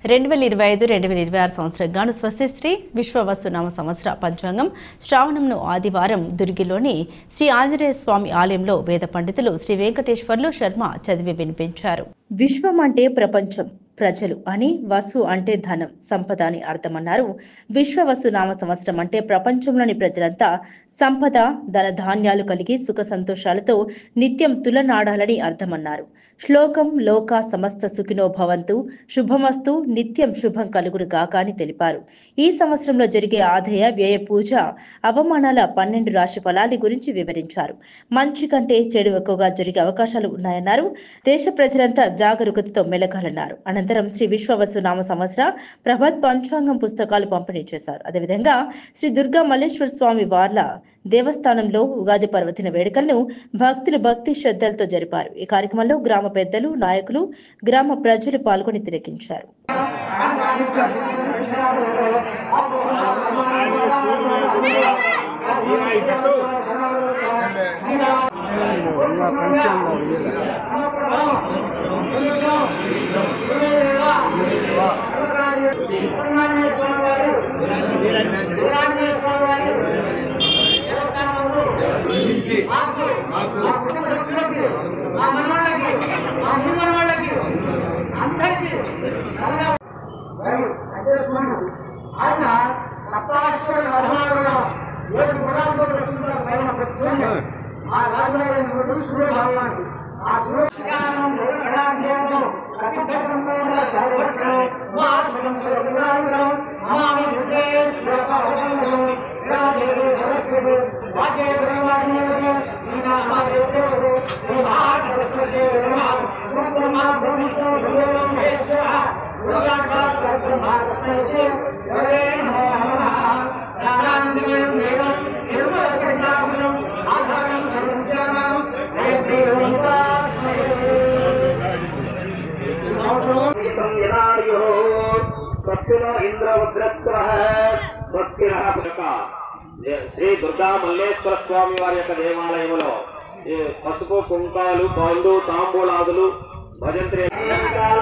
2025-2026 సంవత్సరం గాను స్వస్తిశ్రీ విశ్వవసునామ సంవత్సర పంచాంగం శ్రావణంను ఆదివారం దుర్గిలోని శ్రీ ఆంజనేయ స్వామి ఆలయంలో వేద పండితులు శ్రీ వెంకటేశ్వర్లు శర్మ చదివి వినిపించారు. విశ్వం అంటే ప్రపంచం, ప్రజలు అని, వసు అంటే ధనం, సంపద అని అర్థమన్నారు. విశ్వవసునామ సంవత్సరం అంటే ప్రపంచంలోని ప్రజలంతా సంపద, ధన ధాన్యాలు కలిగి సుఖ సంతోషాలతో నిత్యం తులనాడాలని అర్థమన్నారు. శ్లోకం లోక సమస్త సుఖినో భవంతు, శుభమస్తు, నిత్యం శుభం కలుగును గాక అని తెలిపారు. ఈ సంవత్సరంలో జరిగే ఆదాయ వ్యయ పూజ అవమానాల 12 రాశి ఫలాల గురించి వివరించారు. మంచి కంటే చెడు ఎక్కువగా జరిగే అవకాశాలు ఉన్నాయన్నారు. దేశ ప్రజలంతా జాగరూకతతో మెలగాలన్నారు. అనంతరం శ్రీ విశ్వవసునామ సంవత్సర ప్రభత్ పంచాంగం పుస్తకాలు పంపిణీ చేశారు. అదేవిధంగా శ్రీ దుర్గా మల్లేశ్వర స్వామి వార్ల దేవస్థానంలో ఉగాది పర్వదిన వేడుకలను భక్తులు భక్తి శ్రద్ధలతో జరిపారు. ఈ కార్యక్రమంలో గ్రామ పెద్దలు, నాయకులు, గ్రామ ప్రజలు పాల్గొని తిలకించారు. ఆయన సప్తాశ్వర ఆ రాజు సూర్య భగవాన్ ఆ సూర్య శ్రీ దుర్గా మల్లేశ్వర స్వామి వారి యొక్క దేవాలయంలో పసుపు కుంకాలు, పండు, తాంబూలాదులు, భజంత్రి సకల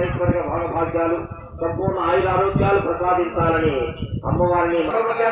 ఐశ్వర్య భాగభాగ్యాలు, సంపూర్ణ ఆయురారోగ్యాలు ప్రసాదించాలని అమ్మవారిని నమస్కారం.